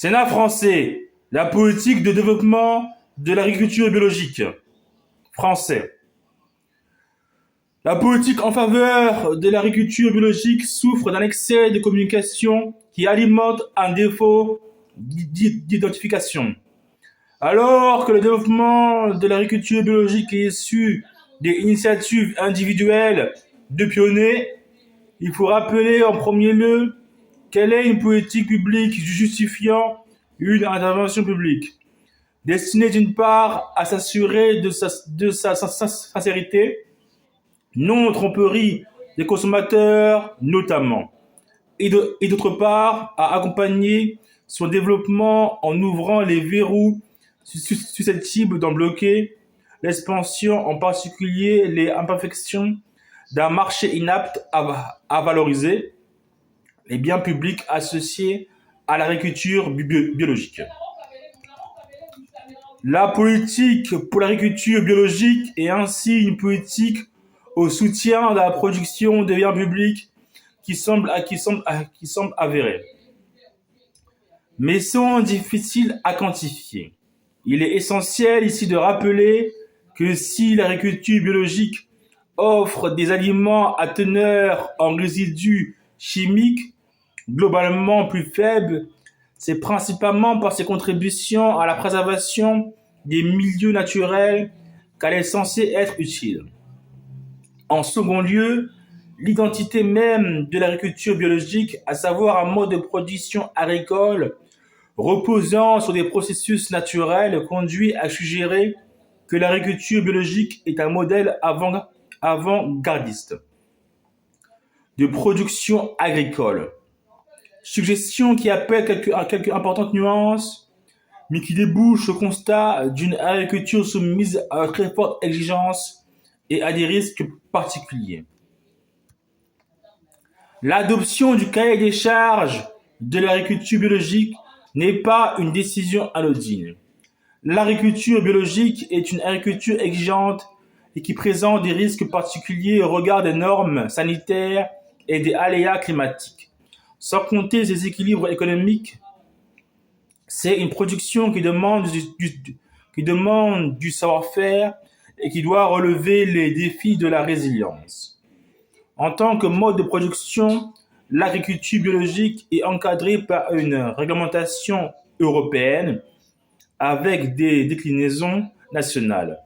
Sénat français, la politique de développement de l'agriculture biologique. Français. La politique en faveur de l'agriculture biologique souffre d'un excès de communication qui alimente un défaut d'identification. Alors que le développement de l'agriculture biologique est issu des initiatives individuelles de pionniers, il faut rappeler en premier lieu quelle est une politique publique justifiant une intervention publique, destinée d'une part à s'assurer de sa sincérité, non-tromperie des consommateurs notamment, et d'autre part à accompagner son développement en ouvrant les verrous susceptibles d'en bloquer l'expansion, en particulier les imperfections d'un marché inapte à valoriser les biens publics associés à l'agriculture biologique. La politique pour l'agriculture biologique est ainsi une politique au soutien de la production de biens publics qui semble avérée, mais sont difficiles à quantifier. Il est essentiel ici de rappeler que si l'agriculture biologique offre des aliments à teneur en résidus chimiques globalement plus faibles, c'est principalement par ses contributions à la préservation des milieux naturels qu'elle est censée être utile. En second lieu, l'identité même de l'agriculture biologique, à savoir un mode de production agricole reposant sur des processus naturels, conduit à suggérer que l'agriculture biologique est un modèle avant-gardiste de production agricole. Suggestion qui appelle quelques importantes nuances, mais qui débouche au constat d'une agriculture soumise à de très fortes exigences et à des risques particuliers. L'adoption du cahier des charges de l'agriculture biologique n'est pas une décision anodine. L'agriculture biologique est une agriculture exigeante et qui présente des risques particuliers au regard des normes sanitaires et des aléas climatiques. Sans compter ses équilibres économiques, c'est une production qui demande du savoir-faire et qui doit relever les défis de la résilience. En tant que mode de production, l'agriculture biologique est encadrée par une réglementation européenne avec des déclinaisons nationales.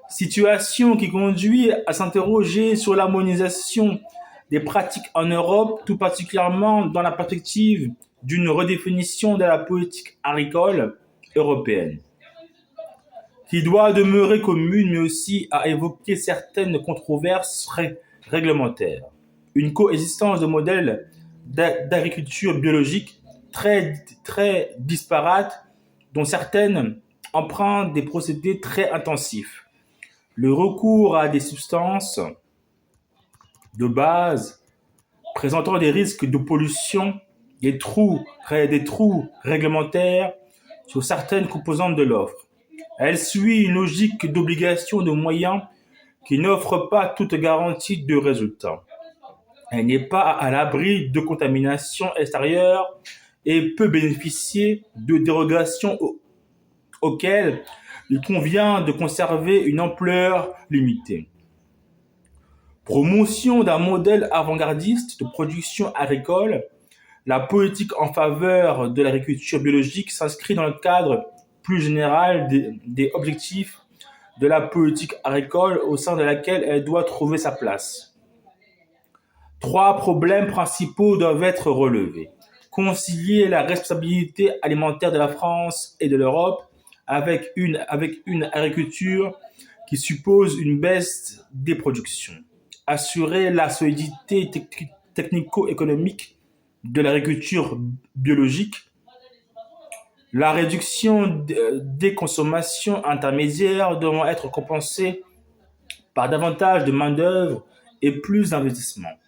Situation qui conduit à s'interroger sur l'harmonisation des pratiques en Europe, tout particulièrement dans la perspective d'une redéfinition de la politique agricole européenne, qui doit demeurer commune, mais aussi à évoquer certaines controverses réglementaires. Une coexistence de modèles d'agriculture biologique très disparates, dont certaines empruntent des procédés très intensifs. Le recours à des substances de base présentant des risques de pollution, des trous réglementaires sur certaines composantes de l'offre. Elle suit une logique d'obligation de moyens qui n'offre pas toute garantie de résultat. Elle n'est pas à l'abri de contaminations extérieures et peut bénéficier de dérogations auxquelles il convient de conserver une ampleur limitée. Promotion d'un modèle avant-gardiste de production agricole, la politique en faveur de l'agriculture biologique s'inscrit dans le cadre plus général des objectifs de la politique agricole au sein de laquelle elle doit trouver sa place. Trois problèmes principaux doivent être relevés. Concilier la responsabilité alimentaire de la France et de l'Europe avec une agriculture qui suppose une baisse des productions. Assurer la solidité technico-économique de l'agriculture biologique, la réduction des consommations intermédiaires devant être compensée par davantage de main-d'œuvre et plus d'investissement.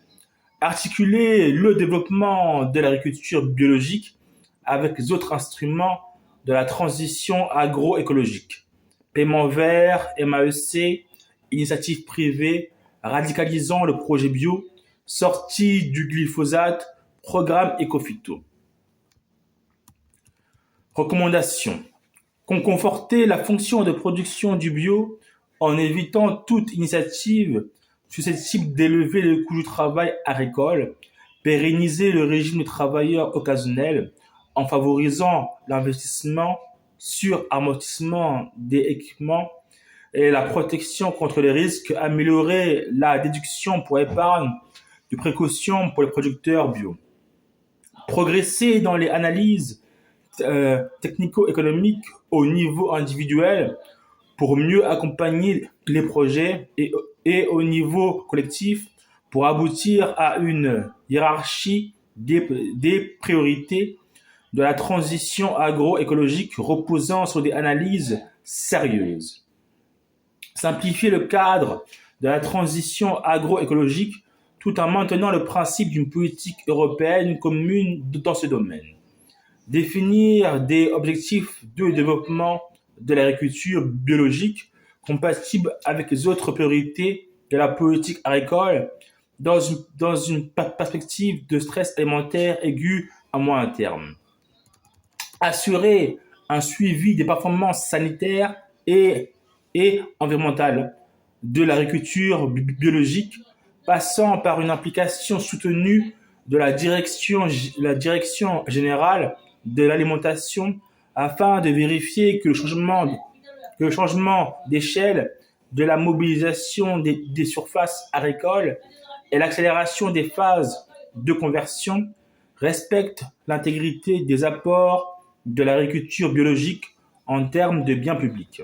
Articuler le développement de l'agriculture biologique avec les autres instruments de la transition agroécologique. Paiement vert, MAEC, initiatives privées, radicalisant le projet bio, sortie du glyphosate, programme Ecophyto. Recommandations. Conforter la fonction de production du bio en évitant toute initiative susceptible d'élever le coût du travail agricole, pérenniser le régime de travailleurs occasionnels en favorisant l'investissement sur amortissement des équipements et la protection contre les risques, améliorer la déduction pour épargne de précaution pour les producteurs bio. Progresser dans les analyses technico-économiques au niveau individuel pour mieux accompagner les projets et au niveau collectif pour aboutir à une hiérarchie des priorités de la transition agroécologique reposant sur des analyses sérieuses. Simplifier le cadre de la transition agroécologique tout en maintenant le principe d'une politique européenne commune dans ce domaine. Définir des objectifs de développement de l'agriculture biologique compatibles avec les autres priorités de la politique agricole dans une perspective de stress alimentaire aigu à moyen terme. Assurer un suivi des performances sanitaires et environnementales de l'agriculture biologique, passant par une implication soutenue de la direction générale de l'alimentation afin de vérifier que le changement d'échelle de la mobilisation des surfaces agricoles et l'accélération des phases de conversion respectent l'intégrité des apports de l'agriculture biologique en termes de biens publics.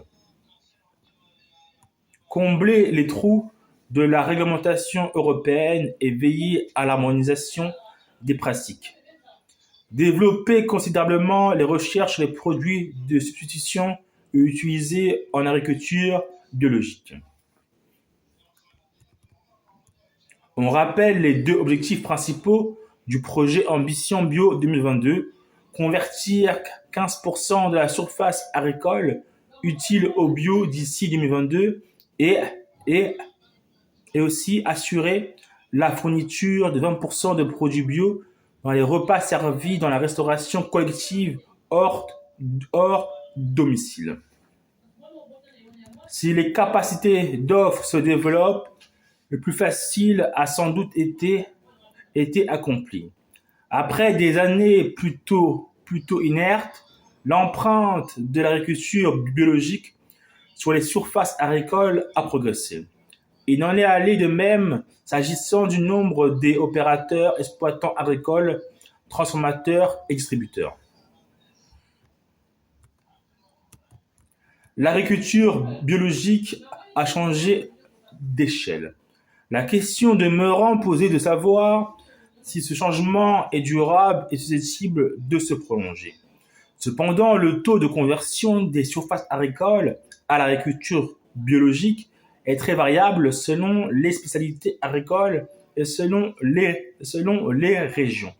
Combler les trous de la réglementation européenne et veiller à l'harmonisation des pratiques. Développer considérablement les recherches sur les produits de substitution utilisés en agriculture biologique. On rappelle les deux objectifs principaux du projet Ambition Bio 2022, convertir 15% de la surface agricole utile au bio d'ici 2022 et aussi assurer la fourniture de 20% de produits bio dans les repas servis dans la restauration collective hors domicile. Si les capacités d'offre se développent, le plus facile a sans doute été accompli. Après des années plutôt inertes, l'empreinte de l'agriculture biologique sur les surfaces agricoles a progressé. Il en est allé de même s'agissant du nombre des opérateurs, exploitants agricoles, transformateurs et distributeurs. L'agriculture biologique a changé d'échelle. La question demeurant posée de savoir si ce changement est durable et susceptible de se prolonger. Cependant, le taux de conversion des surfaces agricoles à l'agriculture biologique est très variable selon les spécialités agricoles et selon les régions.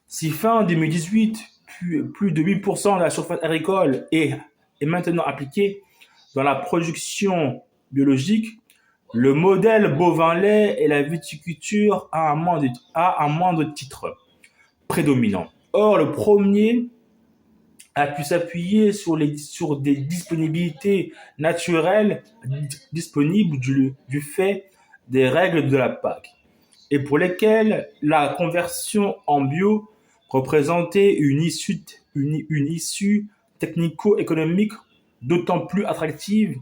Si fin 2018, plus de 8% de la surface agricole est maintenant appliquée dans la production biologique, le modèle bovin-lait et la viticulture a un moindre titre prédominant. Or, le premier a pu s'appuyer sur des disponibilités naturelles disponibles du fait des règles de la PAC, et pour lesquelles la conversion en bio représentait une issue technico-économique d'autant plus attractive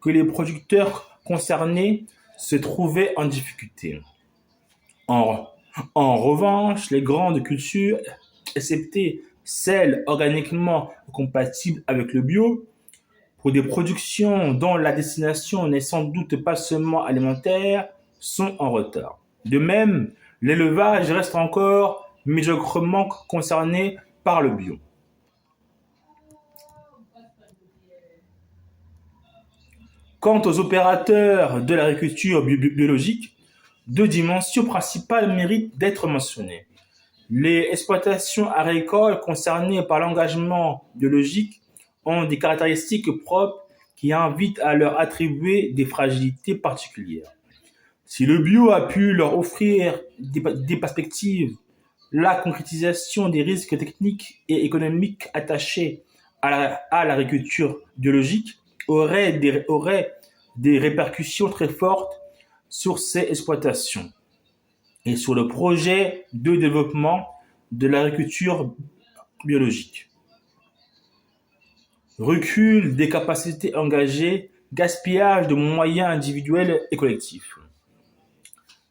que les producteurs concernés se trouvaient en difficulté. En revanche, les grandes cultures, excepté celles organiquement compatibles avec le bio, pour des productions dont la destination n'est sans doute pas seulement alimentaire, sont en retard. De même, l'élevage reste encore médiocrement concerné par le bio. Quant aux opérateurs de l'agriculture biologique, deux dimensions principales méritent d'être mentionnées. Les exploitations agricoles concernées par l'engagement biologique ont des caractéristiques propres qui invitent à leur attribuer des fragilités particulières. Si le bio a pu leur offrir des perspectives la concrétisation des risques techniques et économiques attachés à l'agriculture biologique aurait des répercussions très fortes sur ces exploitations et sur le projet de développement de l'agriculture biologique. Recul des capacités engagées, gaspillage de moyens individuels et collectifs.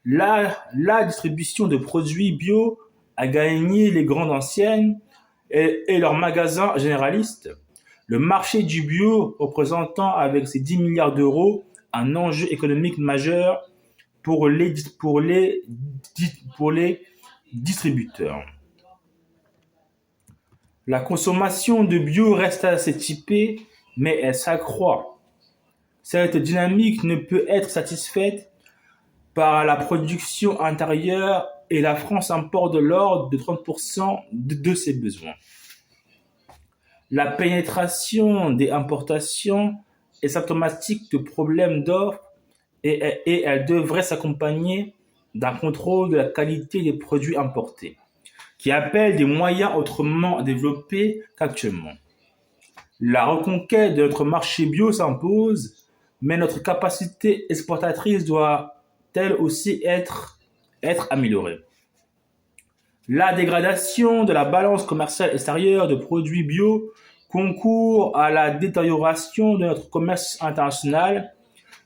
La distribution de produits bio a gagné les grandes anciennes et leurs magasins généralistes. Le marché du bio représentant avec ses 10 milliards d'euros un enjeu économique majeur pour les distributeurs. La consommation de bio reste assez typée, mais elle s'accroît. Cette dynamique ne peut être satisfaite par la production intérieure et la France importe de l'ordre de 30% de ses besoins. La pénétration des importations est symptomatique de problèmes d'offres et elle devrait s'accompagner d'un contrôle de la qualité des produits importés, qui appelle des moyens autrement développés qu'actuellement. La reconquête de notre marché bio s'impose, mais notre capacité exportatrice doit elle aussi être améliorée. La dégradation de la balance commerciale extérieure de produits bio concourt à la détérioration de notre commerce international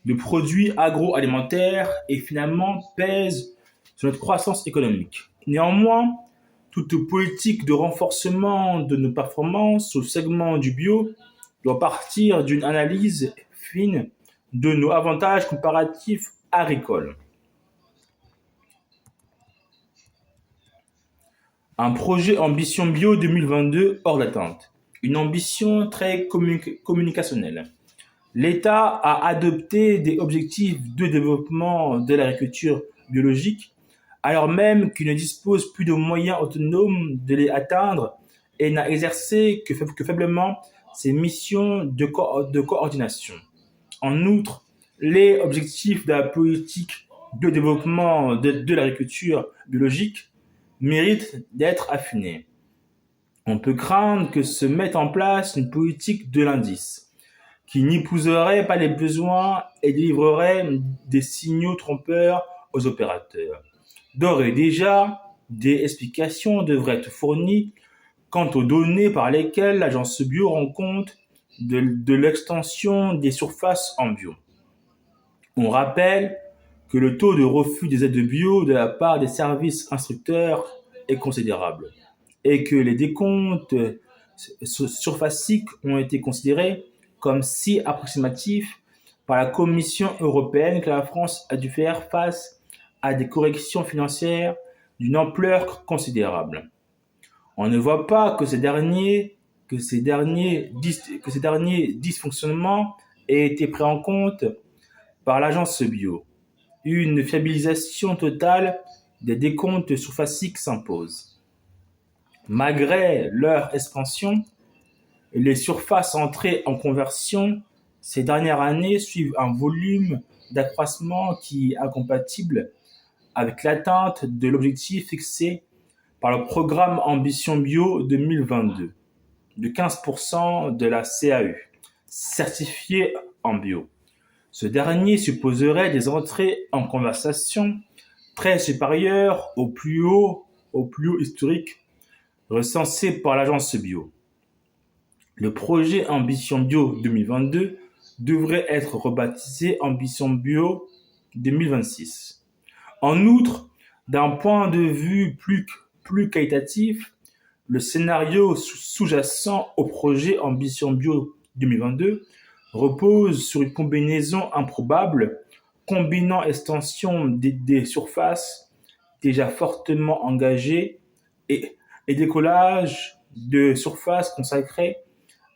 de produits agroalimentaires et finalement pèse sur notre croissance économique. Néanmoins, toute politique de renforcement de nos performances au segment du bio doit partir d'une analyse fine de nos avantages comparatifs agricoles. Un projet Ambition Bio 2022 hors d'atteinte. Une ambition très communicationnelle. L'État a adopté des objectifs de développement de l'agriculture biologique, alors même qu'il ne dispose plus de moyens autonomes de les atteindre et n'a exercé que faiblement ses missions de coordination. En outre, les objectifs de la politique de développement de l'agriculture biologique méritent d'être affinés. On peut craindre que se mette en place une politique de l'indice, qui n'épouserait pas les besoins et délivrerait des signaux trompeurs aux opérateurs. D'ores et déjà, des explications devraient être fournies quant aux données par lesquelles l'agence bio rend compte de l'extension des surfaces en bio. On rappelle que le taux de refus des aides bio de la part des services instructeurs est considérable et que les décomptes surfaciques ont été considérés comme si approximatifs par la Commission européenne que la France a dû faire face à des corrections financières d'une ampleur considérable. On ne voit pas que ces derniers dysfonctionnements aient été pris en compte par l'agence bio. Une fiabilisation totale des décomptes surfaciques s'impose. Malgré leur expansion, les surfaces entrées en conversion ces dernières années suivent un volume d'accroissement qui est incompatible avec l'atteinte de l'objectif fixé par le programme Ambition Bio 2022 de 15% de la CAU certifiée en bio. Ce dernier supposerait des entrées en conversation très supérieures au plus haut historique recensé par l'agence bio. Le projet Ambition Bio 2022 devrait être rebaptisé Ambition Bio 2026. En outre, d'un point de vue plus qualitatif, le scénario sous-jacent au projet Ambition Bio 2022 repose sur une combinaison improbable combinant extension des surfaces déjà fortement engagées et décollage de surfaces consacrées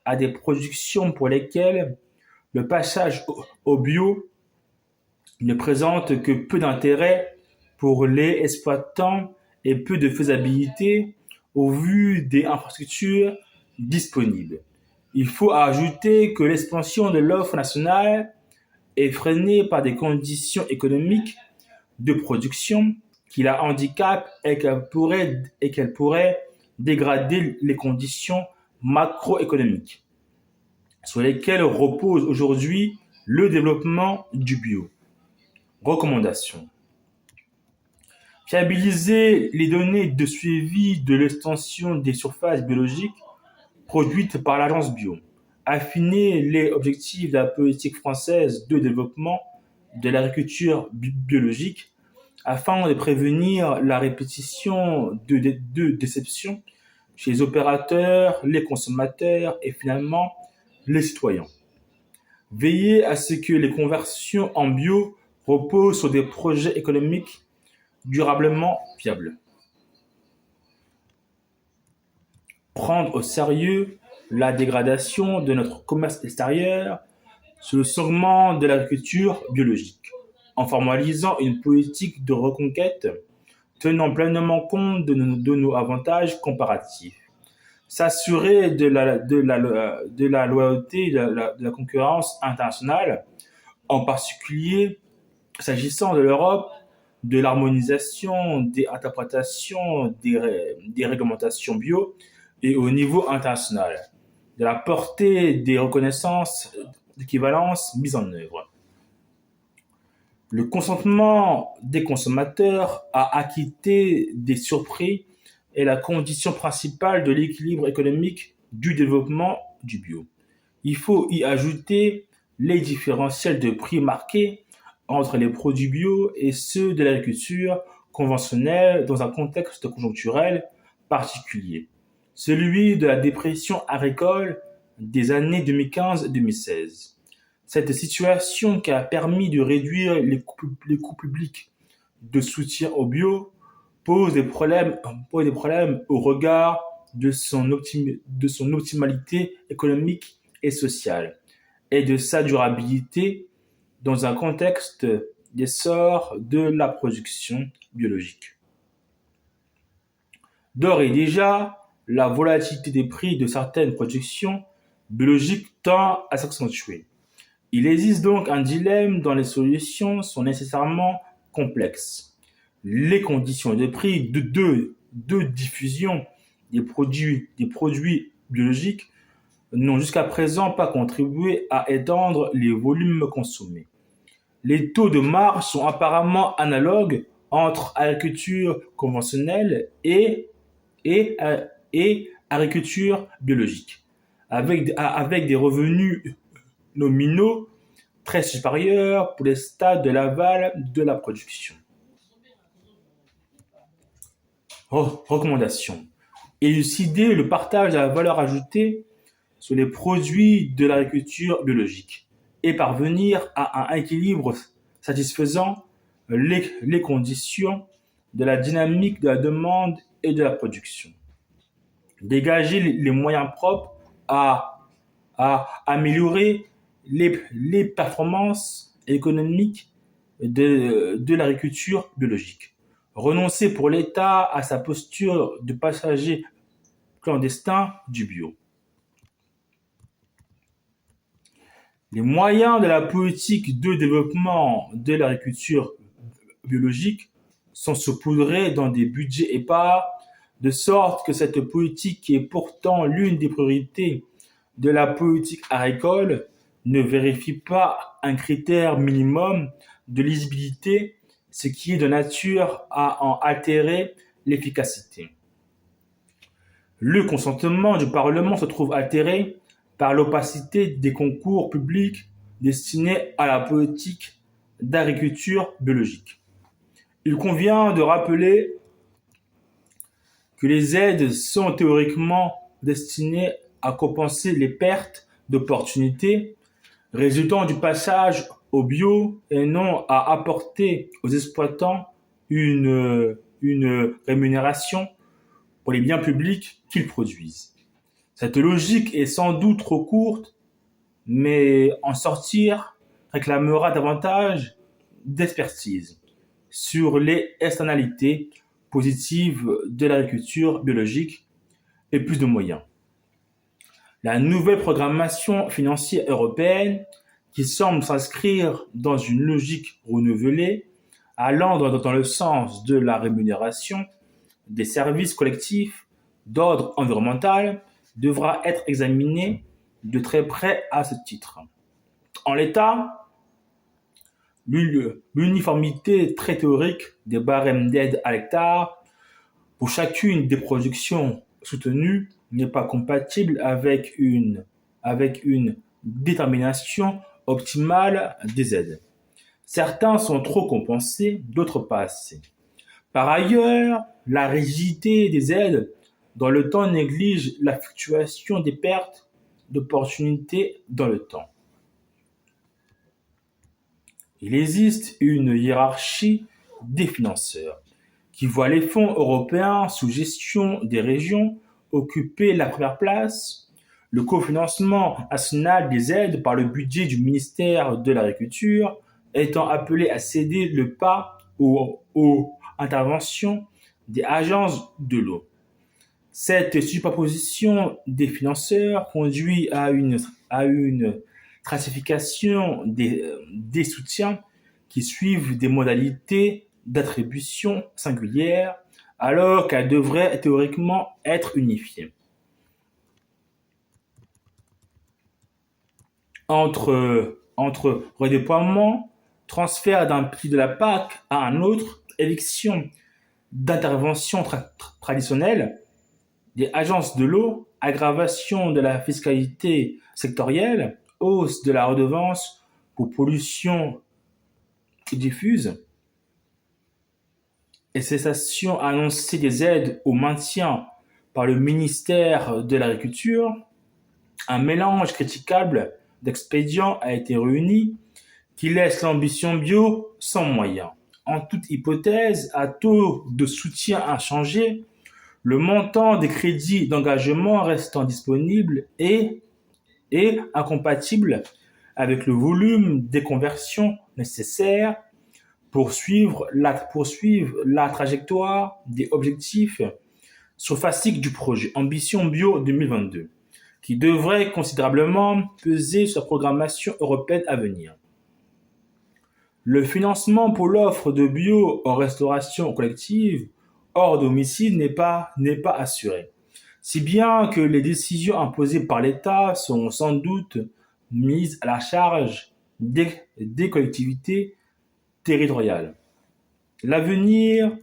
à des productions pour lesquelles le passage au bio ne présente que peu d'intérêt pour les exploitants et peu de faisabilité au vu des infrastructures disponibles. Il faut ajouter que l'expansion de l'offre nationale est freinée par des conditions économiques de production qui la handicape est qu'elle pourrait dégrader les conditions macroéconomiques sur lesquelles repose aujourd'hui le développement du bio. Recommandations. Fiabiliser les données de suivi de l'extension des surfaces biologiques produites par l'Agence Bio. Affiner les objectifs de la politique française de développement de l'agriculture biologique afin de prévenir la répétition de déceptions chez les opérateurs, les consommateurs et finalement les citoyens. Veiller à ce que les conversions en bio reposent sur des projets économiques durablement viables. Prendre au sérieux la dégradation de notre commerce extérieur sur le segment de l'agriculture biologique, en formalisant une politique de reconquête tenant pleinement compte de nos avantages comparatifs. S'assurer de la loyauté de la concurrence internationale, en particulier s'agissant de l'Europe, de l'harmonisation des interprétations des réglementations bio et au niveau international, de la portée des reconnaissances d'équivalence mises en œuvre. Le consentement des consommateurs à acquitter des surprix est la condition principale de l'équilibre économique du développement du bio. Il faut y ajouter les différentiels de prix marqués entre les produits bio et ceux de l'agriculture conventionnelle dans un contexte conjoncturel particulier, celui de la dépression agricole des années 2015-2016. Cette situation qui a permis de réduire les coûts publics de soutien au bio pose des problèmes au regard de son optimalité économique et sociale et de sa durabilité dans un contexte d'essor de la production biologique. D'ores et déjà, la volatilité des prix de certaines productions biologiques tend à s'accentuer. Il existe donc un dilemme dont les solutions sont nécessairement complexes. Les conditions de prix de diffusion des produits biologiques n'ont jusqu'à présent pas contribué à étendre les volumes consommés. Les taux de marge sont apparemment analogues entre agriculture conventionnelle et agriculture biologique, avec des revenus nominaux très supérieurs pour les stades de l'aval de la production. Recommandations. Élucider le partage de la valeur ajoutée sur les produits de l'agriculture biologique et parvenir à un équilibre satisfaisant les conditions de la dynamique de la demande et de la production. Dégager les moyens propres à améliorer les performances économiques de l'agriculture biologique. Renoncer pour l'État à sa posture de passager clandestin du bio. Les moyens de la politique de développement de l'agriculture biologique sont saupoudrés dans des budgets épars, de sorte que cette politique, qui est pourtant l'une des priorités de la politique agricole, ne vérifie pas un critère minimum de lisibilité, ce qui est de nature à en altérer l'efficacité. Le consentement du Parlement se trouve altéré par l'opacité des concours publics destinés à la politique d'agriculture biologique. Il convient de rappeler que les aides sont théoriquement destinées à compenser les pertes d'opportunités résultant du passage au bio et non à apporter aux exploitants une rémunération pour les biens publics qu'ils produisent. Cette logique est sans doute trop courte, mais en sortir réclamera davantage d'expertise sur les externalités positives de l'agriculture biologique et plus de moyens. La nouvelle programmation financière européenne, qui semble s'inscrire dans une logique renouvelée, allant dans le sens de la rémunération des services collectifs d'ordre environnemental devra être examiné de très près à ce titre. En l'état, l'uniformité très théorique des barèmes d'aide à l'hectare pour chacune des productions soutenues n'est pas compatible avec une détermination optimale des aides. Certains sont trop compensés, d'autres pas assez. Par ailleurs, la rigidité des aides dans le temps néglige la fluctuation des pertes d'opportunités dans le temps. Il existe une hiérarchie des financeurs qui voit les fonds européens sous gestion des régions occuper la première place, le cofinancement national des aides par le budget du ministère de l'Agriculture étant appelé à céder le pas aux interventions des agences de l'eau. Cette superposition des financeurs conduit à une classification des soutiens qui suivent des modalités d'attribution singulières alors qu'elles devraient théoriquement être unifiées. Entre redéploiement, transfert d'un prix de la PAC à un autre, éviction d'interventions traditionnelles, des agences de l'eau, aggravation de la fiscalité sectorielle, hausse de la redevance pour pollution diffuse et cessation annoncée des aides au maintien par le ministère de l'Agriculture, un mélange critiquable d'expédients a été réuni qui laisse l'ambition bio sans moyens. En toute hypothèse, à taux de soutien inchangé, le montant des crédits d'engagement restant disponible est incompatible avec le volume des conversions nécessaires pour suivre la trajectoire des objectifs surfaciques du projet Ambition Bio 2022, qui devrait considérablement peser sur la programmation européenne à venir. Le financement pour l'offre de bio en restauration collective hors domicile n'est pas assuré, si bien que les décisions imposées par l'État sont sans doute mises à la charge des collectivités territoriales. L'avenir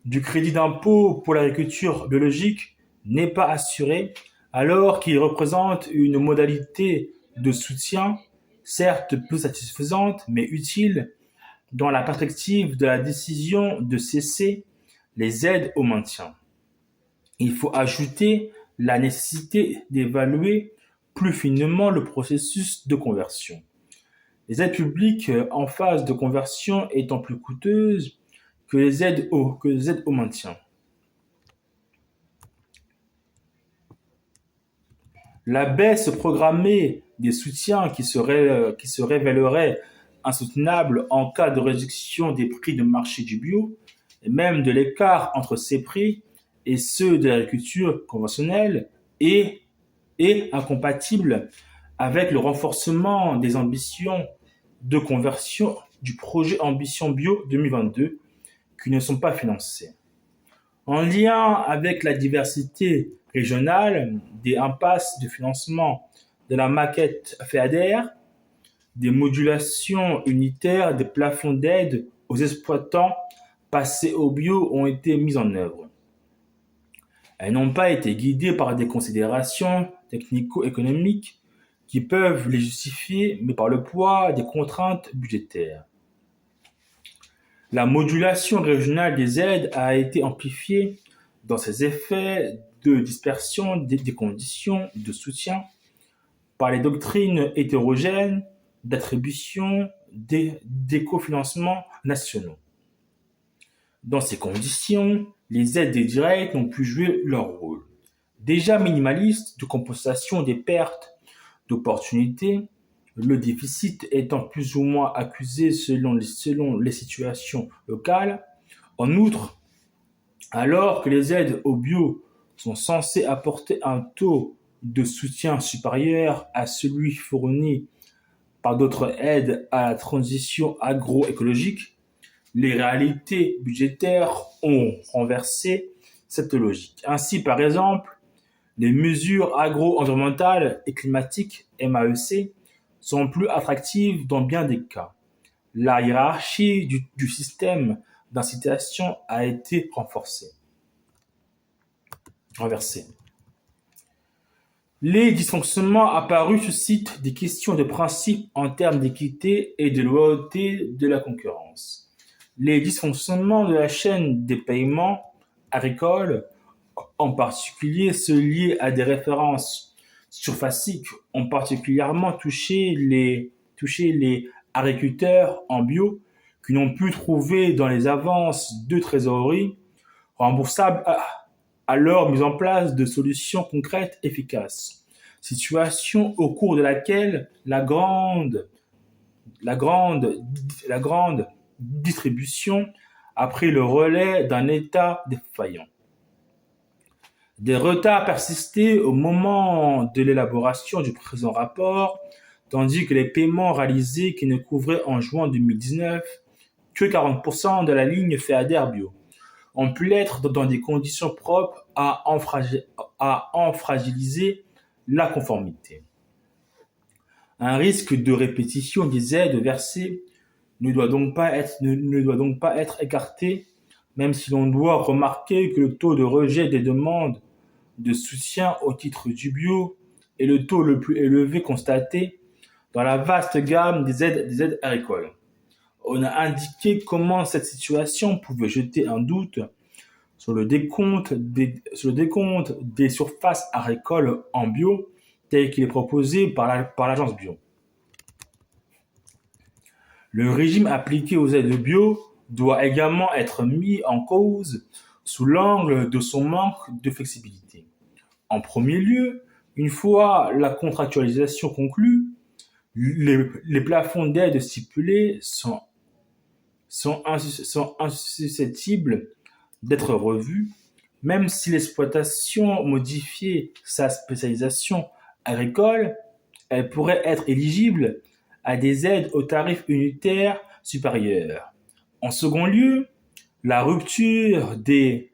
du crédit d'impôt pour l'agriculture biologique n'est pas assuré alors qu'il représente une modalité de soutien certes peu satisfaisante mais utile dans la perspective de la décision de cesser les aides au maintien. Il faut ajouter la nécessité d'évaluer plus finement le processus de conversion. Les aides publiques en phase de conversion étant plus coûteuses que les aides au maintien. La baisse programmée des soutiens qui se révélerait insoutenable en cas de réduction des prix de marché du bio, et même de l'écart entre ces prix et ceux de l'agriculture conventionnelle, est incompatible avec le renforcement des ambitions de conversion du projet Ambition Bio 2022 qui ne sont pas financées. En lien avec la diversité régionale, des impasses de financement de la maquette FEADER, des modulations unitaires des plafonds d'aide aux exploitants passés au bio ont été mises en œuvre. Elles n'ont pas été guidées par des considérations technico-économiques qui peuvent les justifier, mais par le poids des contraintes budgétaires. La modulation régionale des aides a été amplifiée dans ses effets de dispersion des conditions de soutien par les doctrines hétérogènes d'attribution des cofinancements nationaux. Dans ces conditions, les aides directes n'ont pu jouer leur rôle. Déjà minimaliste de compensation des pertes d'opportunités, le déficit étant plus ou moins accusé selon les situations locales. En outre, alors que les aides au bio sont censées apporter un taux de soutien supérieur à celui fourni par d'autres aides à la transition agroécologique, Les réalités budgétaires ont renversé cette logique. Ainsi, par exemple, les mesures agro-environnementales et climatiques, MAEC, sont plus attractives dans bien des cas. La hiérarchie du système d'incitation a été renversée. Les dysfonctionnements apparus suscitent des questions de principe en termes d'équité et de loyauté de la concurrence. Les dysfonctionnements de la chaîne des paiements agricoles, en particulier ceux liés à des références surfaciques, ont particulièrement touché les agriculteurs en bio qui n'ont pu trouver dans les avances de trésorerie remboursables alors mise en place de solutions concrètes efficaces. Situation au cours de laquelle la grande, la grande distribution a pris le relais d'un État défaillant. Des retards persistaient au moment de l'élaboration du présent rapport, tandis que les paiements réalisés qui ne couvraient en juin 2019 que 40% de la ligne FEADER bio ont pu l'être dans des conditions propres à en fragiliser la conformité. Un risque de répétition des aides versées ne doit donc pas être écarté, même si l'on doit remarquer que le taux de rejet des demandes de soutien au titre du bio est le taux le plus élevé constaté dans la vaste gamme des aides agricoles. On a indiqué comment cette situation pouvait jeter un doute sur le décompte des surfaces agricoles en bio tel qu'il est proposé par l'agence bio. Le régime appliqué aux aides bio doit également être mis en cause sous l'angle de son manque de flexibilité. En premier lieu, une fois la contractualisation conclue, les plafonds d'aide stipulés sont insusceptibles d'être revus, même si l'exploitation modifiait sa spécialisation agricole, elle pourrait être éligible à des aides au tarif unitaire supérieur. En second lieu, la rupture des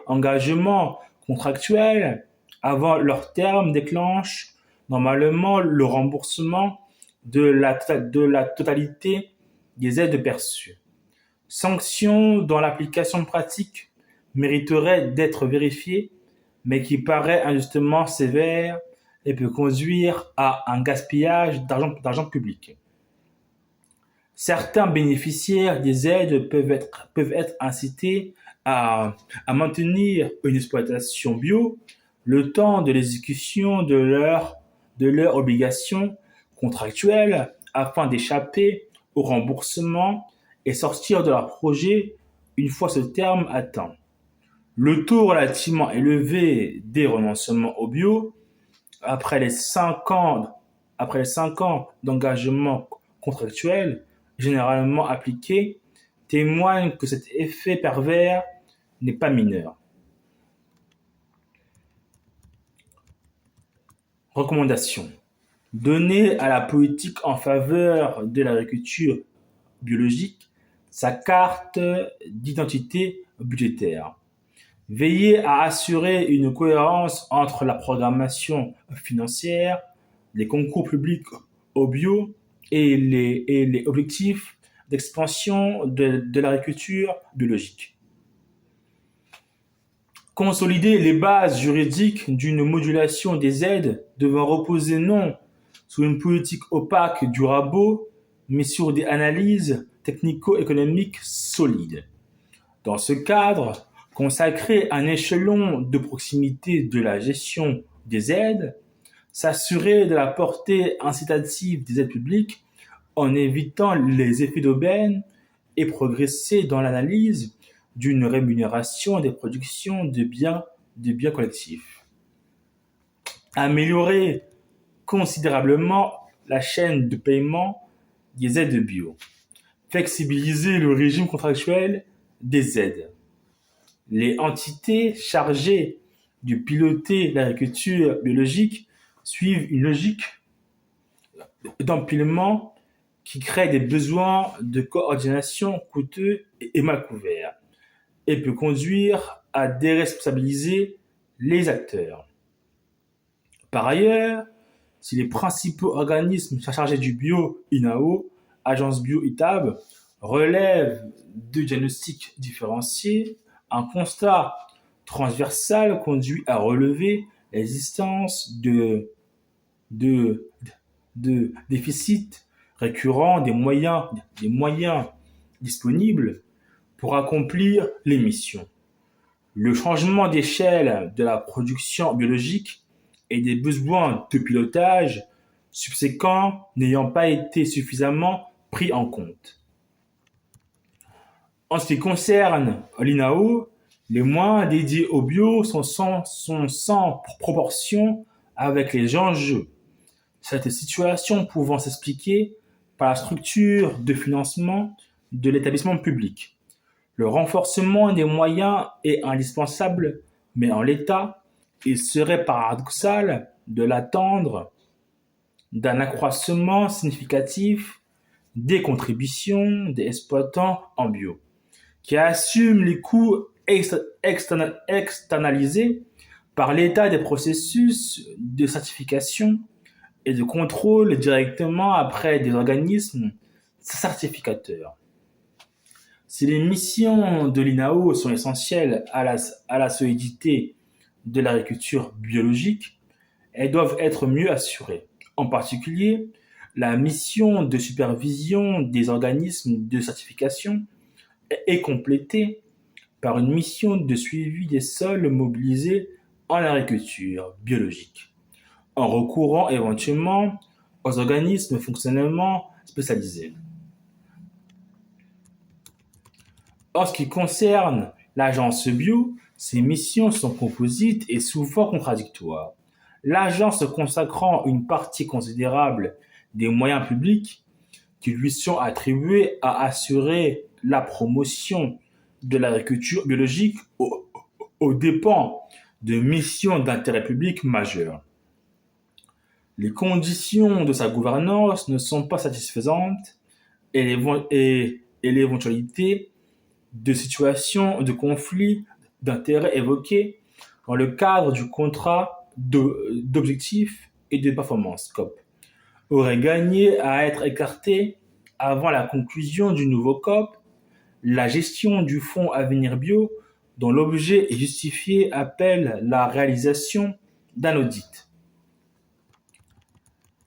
engagements contractuels avant leur terme déclenche normalement le remboursement de la totalité des aides perçues. Sanction dont l'application pratique mériterait d'être vérifiée, mais qui paraît injustement sévère et peut conduire à un gaspillage d'argent public. Certains bénéficiaires des aides peuvent être incités à maintenir une exploitation bio le temps de l'exécution de leur obligation contractuelle afin d'échapper au remboursement et sortir de leur projet une fois ce terme atteint. Le taux relativement élevé des renoncements au bio après les 5 ans d'engagement contractuel généralement appliqué témoigne que cet effet pervers n'est pas mineur. Recommandations. Donner à la politique en faveur de l'agriculture biologique sa carte d'identité budgétaire. Veiller à assurer une cohérence entre la programmation financière, les concours publics au bio et les objectifs d'expansion de l'agriculture biologique. Consolider les bases juridiques d'une modulation des aides devant reposer non sur une politique opaque du rabot, mais sur des analyses technico-économiques solides. Dans ce cadre, consacrer un échelon de proximité de la gestion des aides, s'assurer de la portée incitative des aides publiques en évitant les effets d'aubaine et progresser dans l'analyse d'une rémunération des productions de biens collectifs. Améliorer considérablement la chaîne de paiement des aides bio. Flexibiliser le régime contractuel des aides. Les entités chargées de piloter l'agriculture biologique suivent une logique d'empilement qui crée des besoins de coordination coûteux et mal couverts et peut conduire à déresponsabiliser les acteurs. Par ailleurs, si les principaux organismes chargés du bio, INAO, Agence Bio ITAB, relèvent de diagnostics différenciés, un constat transversal conduit à relever l'existence de, de déficits récurrents des moyens disponibles pour accomplir les missions. Le changement d'échelle de la production biologique et des besoins de pilotage subséquents n'ayant pas été suffisamment pris en compte. En ce qui concerne l'INAO, les moyens dédiés au bio sont sans proportion avec les enjeux. Cette situation pouvant s'expliquer par la structure de financement de l'établissement public. Le renforcement des moyens est indispensable, mais en l'état, il serait paradoxal de l'attendre d'un accroissement significatif des contributions des exploitants en bio, qui assument les coûts externalisés par l'état des processus de certification et de contrôle directement après des organismes certificateurs. Si les missions de l'INAO sont essentielles à la solidité de l'agriculture biologique, elles doivent être mieux assurées. En particulier, la mission de supervision des organismes de certification est complétée par une mission de suivi des sols mobilisés en agriculture biologique, en recourant éventuellement aux organismes fonctionnellement spécialisés. En ce qui concerne l'agence bio, ses missions sont composites et souvent contradictoires. L'agence consacrant une partie considérable des moyens publics qui lui sont attribués à assurer la promotion de l'agriculture biologique aux dépens de missions d'intérêt public majeures. Les conditions de sa gouvernance ne sont pas satisfaisantes et l'éventualité de situations de conflit d'intérêts évoquées dans le cadre du contrat d'objectifs et de performance COP aurait gagné à être écarté avant la conclusion du nouveau COP. La gestion du fonds Avenir Bio, dont l'objet est justifié, appelle la réalisation d'un audit.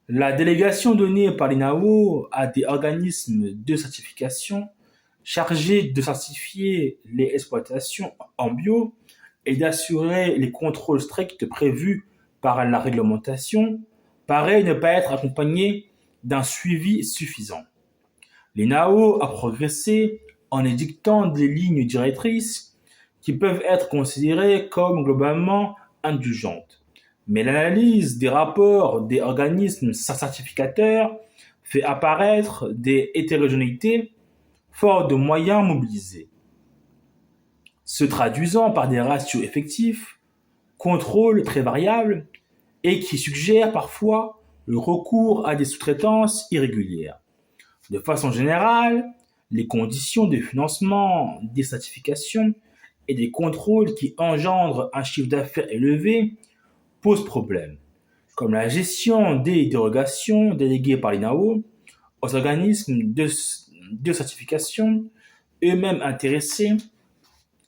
La délégation donnée par l'INAO à des organismes de certification chargés de certifier les exploitations en bio et d'assurer les contrôles stricts prévus par la réglementation paraît ne pas être accompagnée d'un suivi suffisant. L'INAO a progressé en édictant des lignes directrices qui peuvent être considérées comme globalement indulgentes. Mais l'analyse des rapports des organismes certificateurs fait apparaître des hétérogénéités fortes de moyens mobilisés, se traduisant par des ratios effectifs, contrôles très variables et qui suggèrent parfois le recours à des sous-traitances irrégulières. De façon générale, les conditions de financement des certifications et des contrôles qui engendrent un chiffre d'affaires élevé posent problème, comme la gestion des dérogations déléguées par l'INAO aux organismes de certification, eux-mêmes intéressés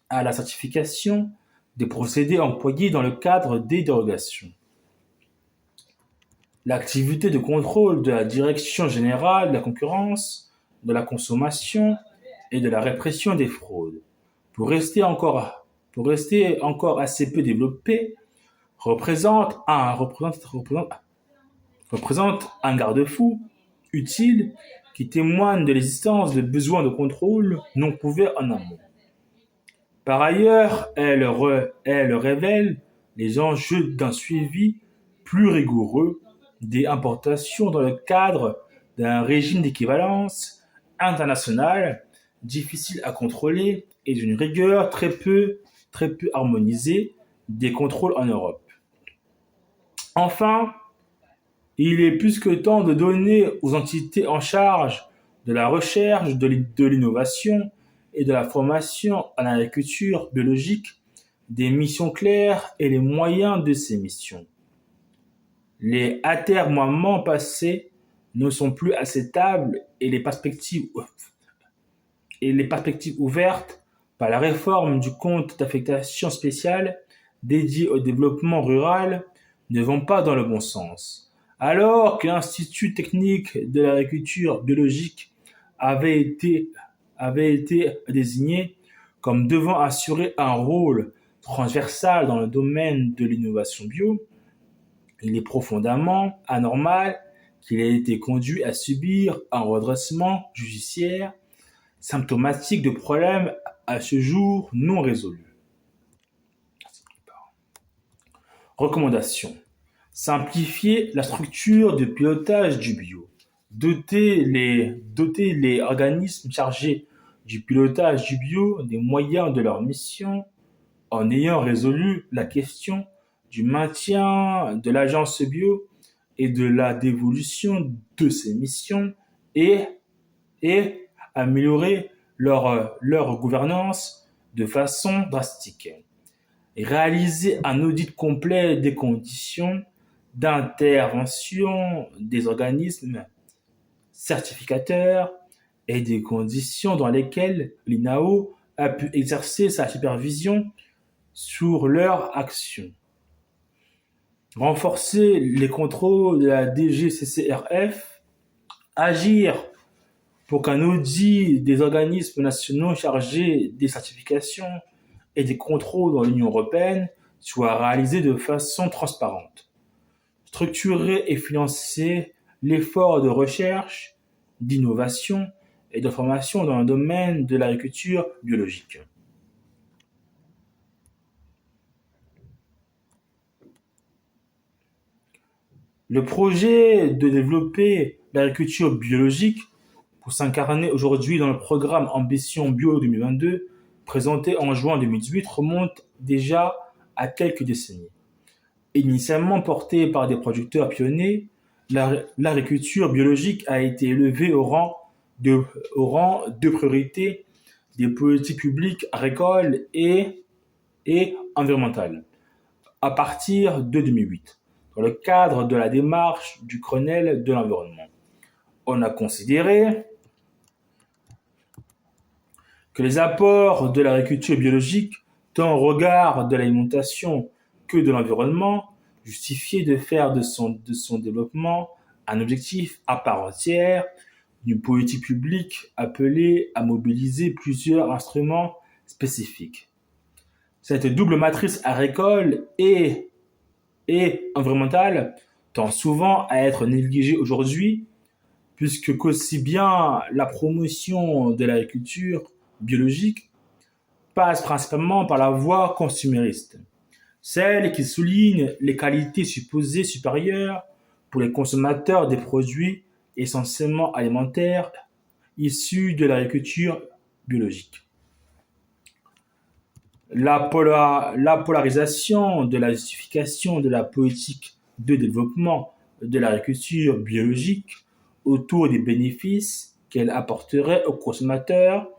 à la certification des procédés employés dans le cadre des dérogations. L'activité de contrôle de la Direction générale de la concurrence, de la consommation et de la répression des fraudes, pour rester encore assez peu développée, représente un garde-fou utile qui témoigne de l'existence de besoins de contrôle non couverts en amont. Par ailleurs, elle révèle les enjeux d'un suivi plus rigoureux des importations dans le cadre d'un régime d'équivalence international difficile à contrôler et d'une rigueur très peu harmonisée des contrôles en Europe. Enfin, Il est plus que temps de donner aux entités en charge de la recherche, de l'innovation et de la formation en agriculture biologique des missions claires et les moyens de ces missions. Les atermoiements passés ne sont plus acceptables et les perspectives ouvertes par la réforme du compte d'affectation spéciale dédié au développement rural ne vont pas dans le bon sens. Alors que l'Institut technique de l'agriculture biologique avait été, avait été désigné comme devant assurer un rôle transversal dans le domaine de l'innovation bio, il est profondément anormal qu'il ait été conduit à subir un redressement judiciaire symptomatique de problèmes à ce jour non résolus. Recommandations. Simplifier la structure de pilotage du bio. Doter les organismes chargés du pilotage du bio des moyens de leur mission en ayant résolu la question du maintien de l'agence bio et de la dévolution de ses missions et, et améliorer leur gouvernance de façon drastique. Réaliser un audit complet des conditions d'intervention des organismes certificateurs et des conditions dans lesquelles l'INAO a pu exercer sa supervision sur leur action. Renforcer les contrôles de la DGCCRF, agir pour qu'un audit des organismes nationaux chargés des certifications et des contrôles dans l'Union européenne soit réalisé de façon transparente. Structurer et financer l'effort de recherche, d'innovation et de formation dans le domaine de l'agriculture biologique. Le projet de développer l'agriculture biologique pour s'incarner aujourd'hui dans le programme Ambition Bio 2022, présenté en juin 2018, remonte déjà à quelques décennies. Initialement porté par des producteurs pionniers, l'agriculture biologique a été élevée au rang de priorité des politiques publiques agricoles et environnementales à partir de 2008, dans le cadre de la démarche du Grenelle de l'environnement. On a considéré que les apports de l'agriculture biologique, tant au regard de l'alimentation que de l'environnement, justifiaient de faire de son développement un objectif à part entière d'une politique publique appelée à mobiliser plusieurs instruments spécifiques. Cette double matrice agricole et environnementale tend souvent à être négligée aujourd'hui, puisque qu'aussi bien la promotion de l'agriculture biologique passe principalement par la voie consumériste, celle qui souligne les qualités supposées supérieures pour les consommateurs des produits essentiellement alimentaires issus de l'agriculture biologique. La polarisation de la justification de la politique de développement de l'agriculture biologique autour des bénéfices qu'elle apporterait aux consommateurs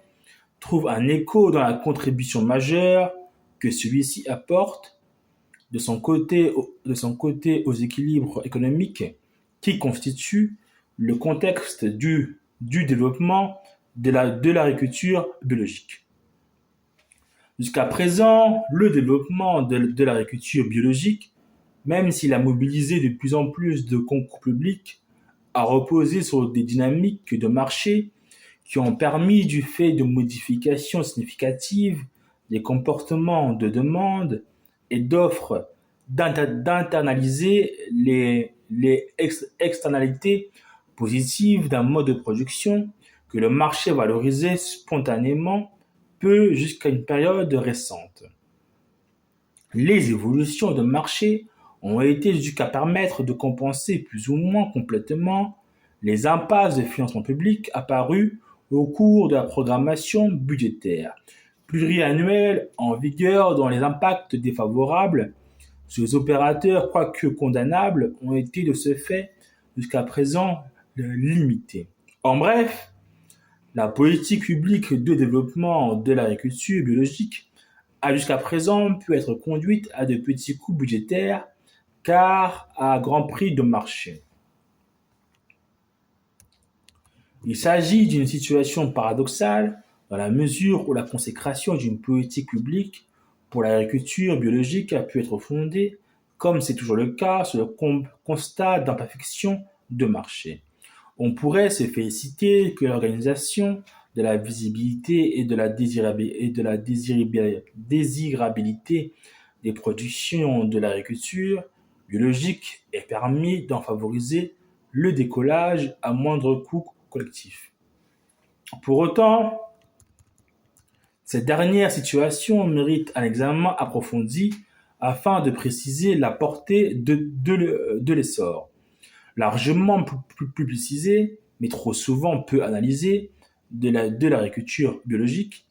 trouve un écho dans la contribution majeure que celui-ci apporte de son côté aux équilibres économiques qui constituent le contexte du développement de l'agriculture biologique. Jusqu'à présent, le développement de l'agriculture biologique, même s'il a mobilisé de plus en plus de concours publics, a reposé sur des dynamiques de marché qui ont permis, du fait de modifications significatives des comportements de demande et d'offres, d'internaliser les externalités positives d'un mode de production que le marché valorisait spontanément peu jusqu'à une période récente. Les évolutions de marché ont été jusqu'à permettre de compenser plus ou moins complètement les impasses de financement public apparues au cours de la programmation budgétaire pluriannuelle en vigueur dont les impacts défavorables sur les opérateurs, quoique condamnables, ont été de ce fait jusqu'à présent limitée. En bref, la politique publique de développement de l'agriculture biologique a jusqu'à présent pu être conduite à de petits coûts budgétaires car à grand prix de marché. Il s'agit d'une situation paradoxale dans la mesure où la consécration d'une politique publique pour l'agriculture biologique a pu être fondée, comme c'est toujours le cas, sur le constat d'imperfection de marché. On pourrait se féliciter que l'organisation de la visibilité et de la désirabilité des productions de l'agriculture biologique ait permis d'en favoriser le décollage à moindre coût collectif. Pour autant, cette dernière situation mérite un examen approfondi afin de préciser la portée de l'essor, largement publicisé, mais trop souvent peu analysé, de l'agriculture biologique.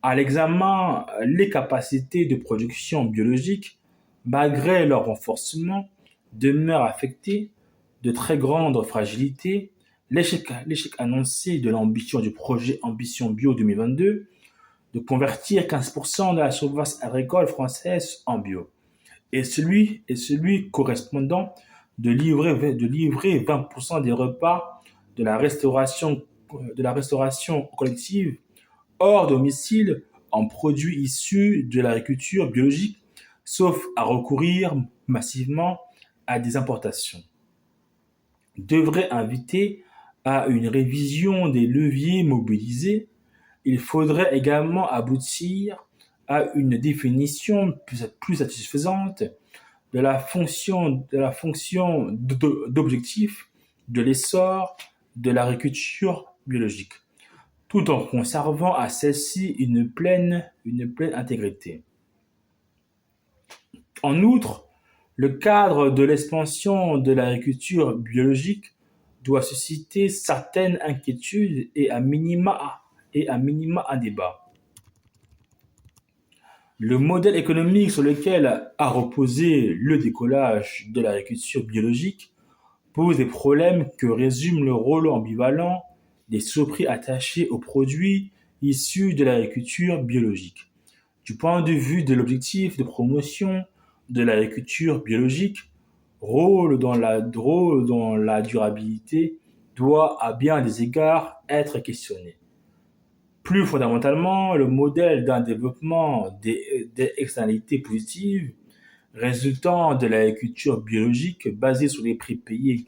À l'examen, les capacités de production biologique, malgré leur renforcement, demeurent affectées de très grandes fragilités. L'échec annoncé de l'ambition du projet Ambition Bio 2022 de convertir 15% de la surface agricole française en bio et celui correspondant de livrer 20% des repas de la restauration collective hors domicile en produits issus de l'agriculture biologique, sauf à recourir massivement à des importations, devrait inviter à une révision des leviers mobilisés. Il faudrait également aboutir à une définition plus satisfaisante de la fonction d'objectif de l'essor de l'agriculture biologique, tout en conservant à celle-ci une pleine intégrité. En outre, le cadre de l'expansion de l'agriculture biologique doit susciter certaines inquiétudes et à minima un débat. Le modèle économique sur lequel a reposé le décollage de l'agriculture biologique pose des problèmes que résume le rôle ambivalent des surprix attachés aux produits issus de l'agriculture biologique. Du point de vue de l'objectif de promotion de l'agriculture biologique, rôle dont la durabilité doit à bien des égards être questionné. Plus fondamentalement, le modèle d'un développement des externalités positives résultant de l'agriculture biologique basée sur les prix payés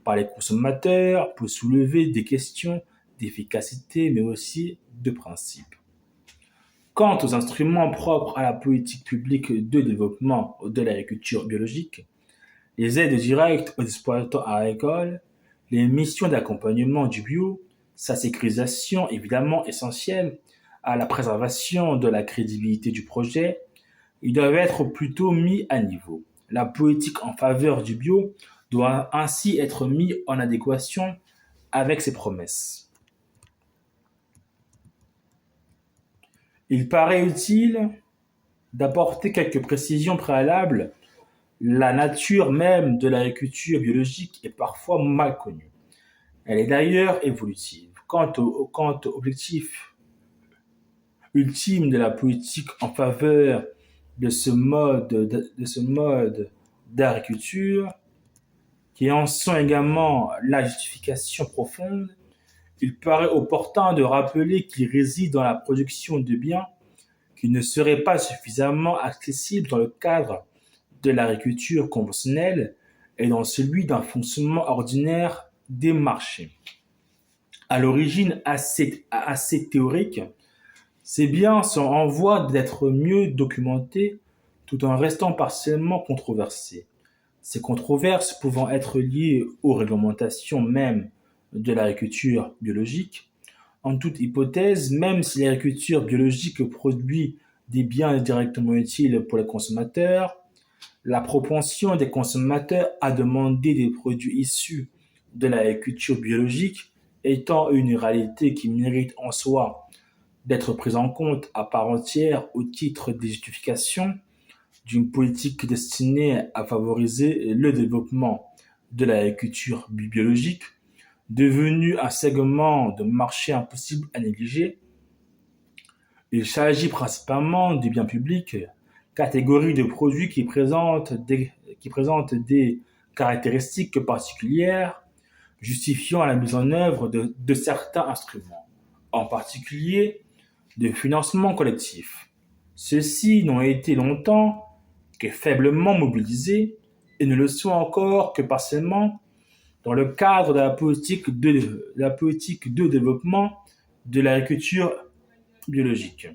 par les consommateurs peut soulever des questions d'efficacité mais aussi de principe. Quant aux instruments propres à la politique publique de développement de l'agriculture biologique, les aides directes aux exploitants agricoles, les missions d'accompagnement du bio, sa sécurisation évidemment essentielle à la préservation de la crédibilité du projet, ils doivent être plutôt mis à niveau. La politique en faveur du bio doit ainsi être mise en adéquation avec ses promesses. Il paraît utile d'apporter quelques précisions préalables. La nature même de l'agriculture biologique est parfois mal connue. Elle est d'ailleurs évolutive. Quant au objectif ultime de la politique en faveur de ce mode d'agriculture, qui en sont également la justification profonde, il paraît opportun de rappeler qu'il réside dans la production de biens qui ne seraient pas suffisamment accessibles dans le cadre de l'agriculture conventionnelle et dans celui d'un fonctionnement ordinaire des marchés. À l'origine assez théorique, ces biens sont en voie d'être mieux documentés tout en restant partiellement controversés. Ces controverses pouvant être liées aux réglementations même de l'agriculture biologique. En toute hypothèse, même si l'agriculture biologique produit des biens directement utiles pour les consommateurs, la propension des consommateurs à demander des produits issus de l'agriculture biologique étant une réalité qui mérite en soi d'être prise en compte à part entière au titre des justifications d'une politique destinée à favoriser le développement de l'agriculture biologique, devenu un segment de marché impossible à négliger. Il s'agit principalement du bien public, catégorie de produits qui présentent des caractéristiques particulières, justifiant la mise en œuvre de certains instruments, en particulier de financement collectif. Ceux-ci n'ont été longtemps que faiblement mobilisés et ne le sont encore que partiellement dans le cadre de la politique de développement de l'agriculture biologique.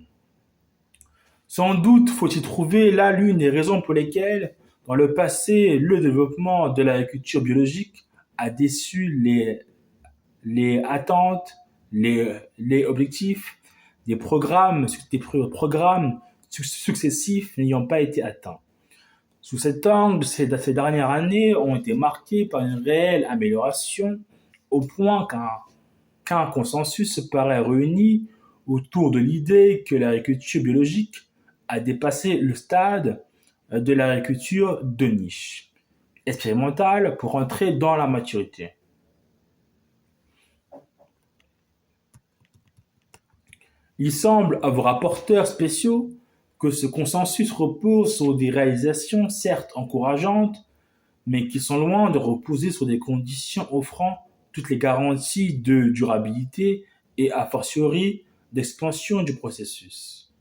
Sans doute faut-il trouver là l'une des raisons pour lesquelles, dans le passé, le développement de l'agriculture biologique a déçu les attentes, les objectifs des programmes successifs n'ayant pas été atteints. Sous cet angle, ces dernières années ont été marquées par une réelle amélioration au point qu'un consensus paraît réuni autour de l'idée que l'agriculture biologique a dépassé le stade de l'agriculture de niche, expérimentale pour entrer dans la maturité. Il semble à vos rapporteurs spéciaux que ce consensus repose sur des réalisations certes encourageantes, mais qui sont loin de reposer sur des conditions offrant toutes les garanties de durabilité et a fortiori d'expansion du processus.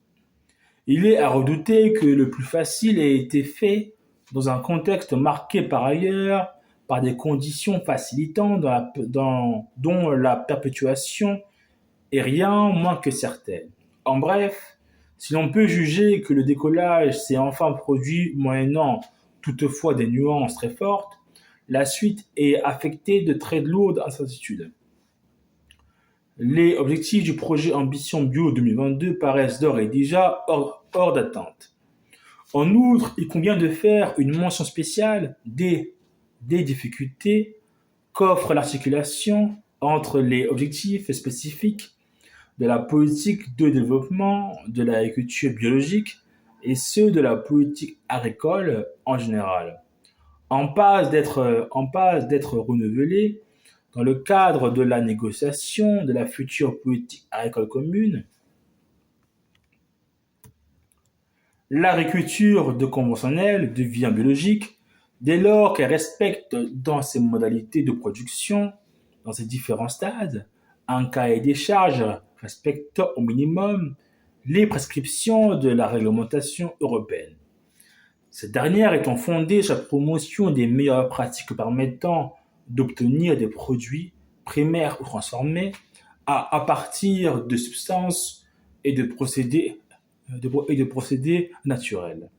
Il est à redouter que le plus facile ait été fait dans un contexte marqué par ailleurs par des conditions facilitant dont la perpétuation est rien moins que certaine. En bref, si l'on peut juger que le décollage s'est enfin produit moyennant toutefois des nuances très fortes, la suite est affectée de très lourdes incertitudes. Les objectifs du projet Ambition Bio 2022 paraissent d'ores et déjà hors d'atteinte. En outre, il convient de faire une mention spéciale des difficultés qu'offre l'articulation entre les objectifs spécifiques de la politique de développement de l'agriculture biologique et ceux de la politique agricole en général, en passe d'être renouvelés dans le cadre de la négociation de la future politique agricole commune. L'agriculture de conventionnelle devient biologique dès lors qu'elle respecte dans ses modalités de production, dans ses différents stades, un cahier des charges respectant au minimum les prescriptions de la réglementation européenne. Cette dernière étant fondée sur la promotion des meilleures pratiques permettant d'obtenir des produits primaires ou transformés à partir de substances et de procédés naturels.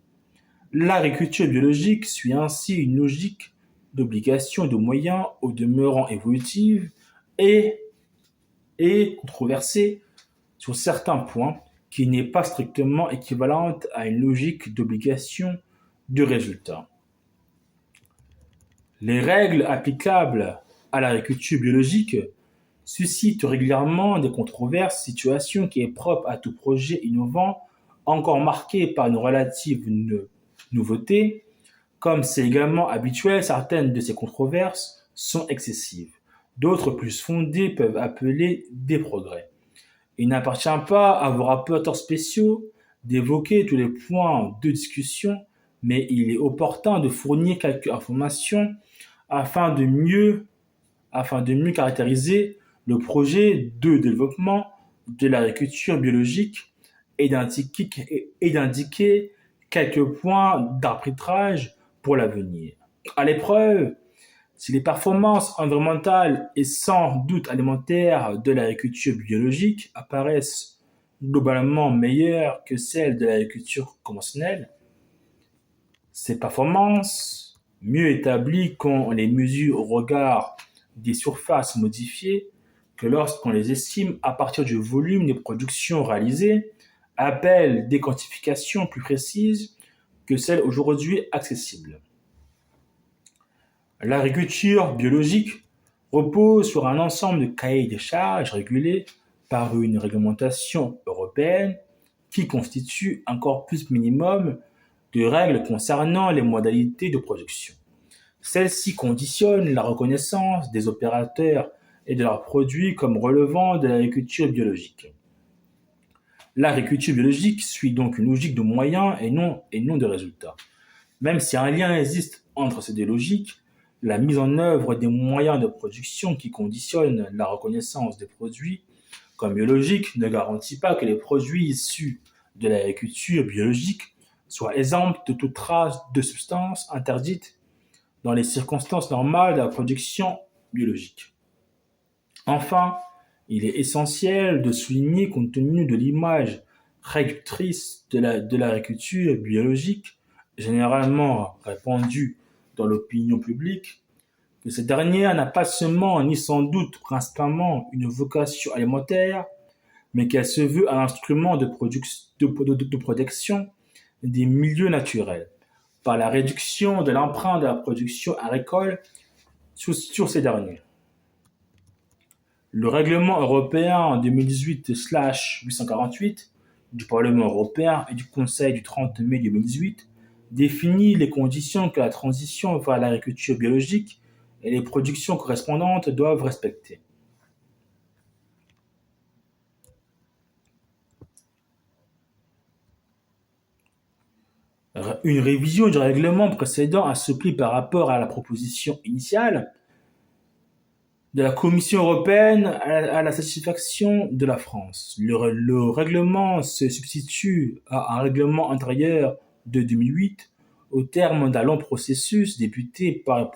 L'agriculture biologique suit ainsi une logique d'obligation de moyens au demeurant évolutive et, et controversée sur certains points qui n'est pas strictement équivalente à une logique d'obligation de résultat. Les règles applicables à l'agriculture biologique suscitent régulièrement des controverses, situation qui est propre à tout projet innovant, encore marqué par une relative nouveauté. Comme c'est également habituel, certaines de ces controverses sont excessives. D'autres plus fondées peuvent appeler des progrès. Il n'appartient pas à vos rapporteurs spéciaux d'évoquer tous les points de discussion, mais il est opportun de fournir quelques informations afin de mieux, afin de mieux caractériser le projet de développement de l'agriculture biologique et d'indiquer quelques points d'arbitrage pour l'avenir. À l'épreuve, si les performances environnementales et sans doute alimentaires de l'agriculture biologique apparaissent globalement meilleures que celles de l'agriculture conventionnelle, ces performances, mieux établies quand on les mesure au regard des surfaces modifiées que lorsqu'on les estime à partir du volume des productions réalisées, appellent des quantifications plus précises que celles aujourd'hui accessibles. L'agriculture biologique repose sur un ensemble de cahiers des charges régulés par une réglementation européenne qui constitue un corpus minimum de règles concernant les modalités de production. Celle-ci conditionne la reconnaissance des opérateurs et de leurs produits comme relevant de l'agriculture biologique. L'agriculture biologique suit donc une logique de moyens et non de résultats. Même si un lien existe entre ces deux logiques, la mise en œuvre des moyens de production qui conditionnent la reconnaissance des produits comme biologiques ne garantit pas que les produits issus de l'agriculture biologique soient exempts de toute trace de substances interdites dans les circonstances normales de la production biologique. Enfin, il est essentiel de souligner, compte tenu de l'image réductrice de l'agriculture biologique, généralement répandue dans l'opinion publique, que cette dernière n'a pas seulement ni sans doute principalement une vocation alimentaire, mais qu'elle se veut un instrument de protection des milieux naturels, par la réduction de l'empreinte de la production agricole sur ces derniers. Le règlement européen 2018/848 du Parlement européen et du Conseil du 30 mai 2018 définit les conditions que la transition vers l'agriculture biologique et les productions correspondantes doivent respecter. Une révision du règlement précédent assouplie par rapport à la proposition initiale de la Commission européenne à la satisfaction de la France. Le règlement se substitue à un règlement antérieur de 2008 au terme d'un long processus débuté par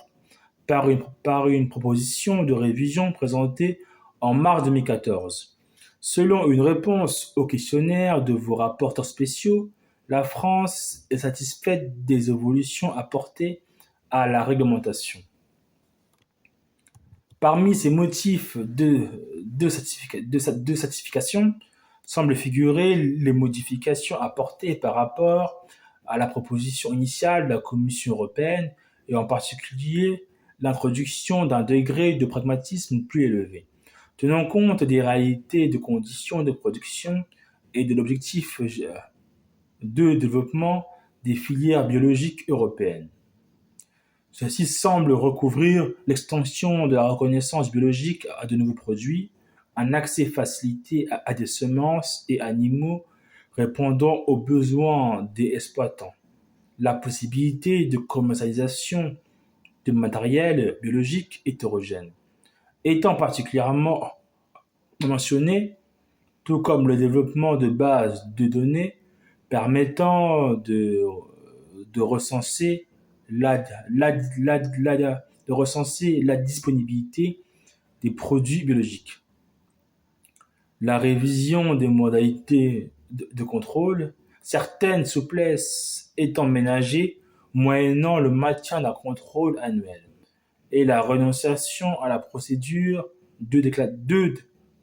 une proposition de révision présentée en mars 2014. Selon une réponse au questionnaire de vos rapporteurs spéciaux, la France est satisfaite des évolutions apportées à la réglementation. Parmi ces motifs de satisfaction semblent figurer les modifications apportées par rapport à la proposition initiale de la Commission européenne et en particulier l'introduction d'un degré de pragmatisme plus élevé, tenant compte des réalités de conditions de production et de l'objectif de développement des filières biologiques européennes. Ceci semble recouvrir l'extension de la reconnaissance biologique à de nouveaux produits, un accès facilité à des semences et animaux répondant aux besoins des exploitants, la possibilité de commercialisation de matériel biologique hétérogène, étant particulièrement mentionné, tout comme le développement de bases de données permettant de recenser la, de recenser la disponibilité des produits biologiques. La révision des modalités de contrôle, certaines souplesses étant ménagées moyennant le maintien d'un contrôle annuel, et la renonciation à la procédure de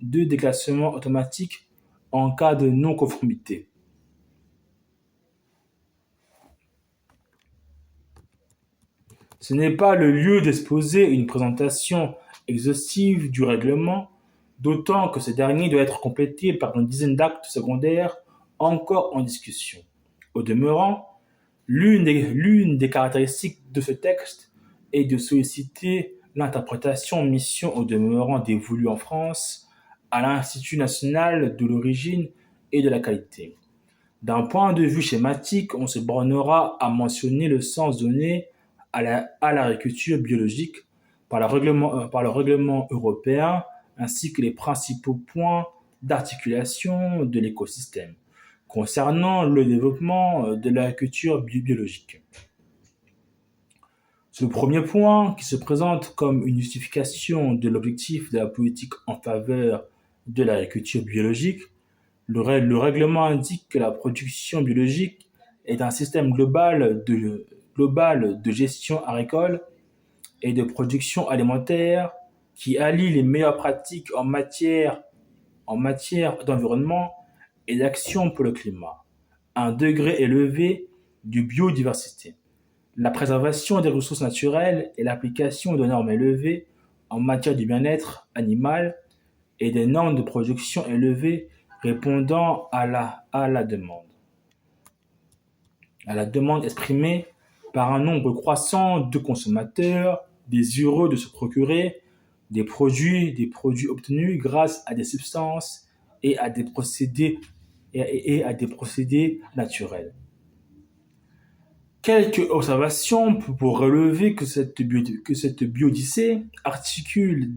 déclassement automatique en cas de non-conformité. Ce n'est pas le lieu d'exposer une présentation exhaustive du règlement, d'autant que ce dernier doit être complété par une dizaine d'actes secondaires encore en discussion. Au demeurant, l'une des caractéristiques de ce texte est de solliciter l'interprétation mission au demeurant dévolue en France à l'Institut national de l'origine et de la qualité. D'un point de vue schématique, on se bornera à mentionner le sens donné à l'agriculture biologique par le règlement européen ainsi que les principaux points d'articulation de l'écosystème concernant le développement de l'agriculture biologique. Ce premier point, qui se présente comme une justification de l'objectif de la politique en faveur de l'agriculture biologique, le règlement indique que la production biologique est un système global de gestion agricole et de production alimentaire qui allie les meilleures pratiques en matière d'environnement et d'action pour le climat, un degré élevé de biodiversité, la préservation des ressources naturelles et l'application de normes élevées en matière de bien-être animal et des normes de production élevées répondant à la demande exprimée par un nombre croissant de consommateurs désireux de se procurer des produits obtenus grâce à des substances et à des procédés, et à des procédés naturels. Quelques observations pour relever que cette biodyssée articule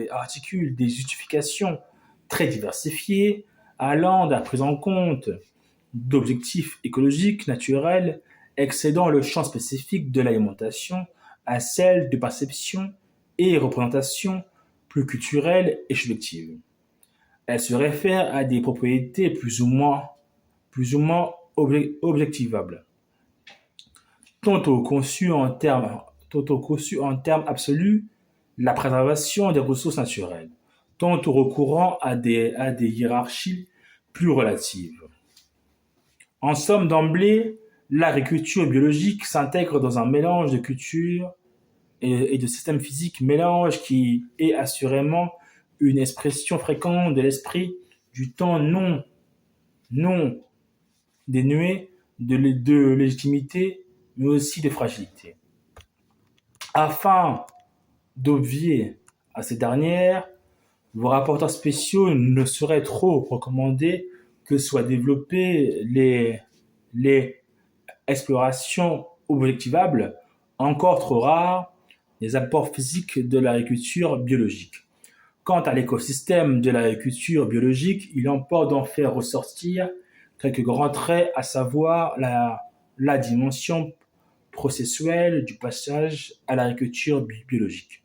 articule des justifications très diversifiées allant de la prise en compte d'objectifs écologiques naturels excédant le champ spécifique de l'alimentation à celle de perception et représentation plus culturelles et subjectives. Elle se réfère à des propriétés plus ou moins objectivables, tantôt conçues en termes absolus, la préservation des ressources naturelles, tantôt recourant à des hiérarchies plus relatives. En somme, d'emblée, l'agriculture biologique s'intègre dans un mélange de culture et de systèmes physiques, mélange qui est assurément une expression fréquente de l'esprit du temps non dénué de légitimité, mais aussi de fragilité. Afin d'obvier à ces dernières, vos rapporteurs spéciaux ne seraient trop recommandés que soient développées les explorations objectivables, encore trop rares, des apports physiques de l'agriculture biologique. Quant à l'écosystème de l'agriculture biologique, il importe d'en faire ressortir quelques grands traits, à savoir la dimension processuelle du passage à l'agriculture biologique.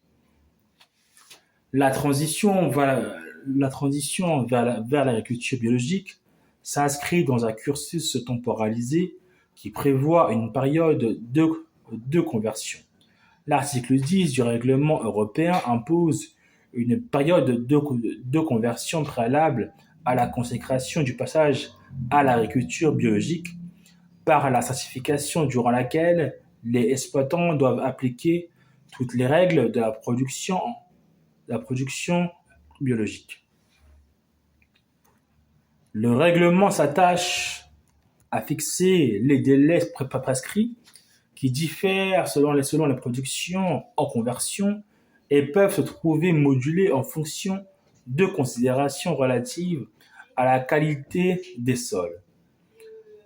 La transition vers l'agriculture biologique s'inscrit dans un cursus temporalisé qui prévoit une période de conversion. L'article 10 du règlement européen impose une période de conversion préalable à la consécration du passage à l'agriculture biologique par la certification durant laquelle les exploitants doivent appliquer toutes les règles de la production biologique. Le règlement s'attache à fixer les délais prescrits qui diffèrent selon les productions en conversion et peuvent se trouver modulés en fonction de considérations relatives à la qualité des sols.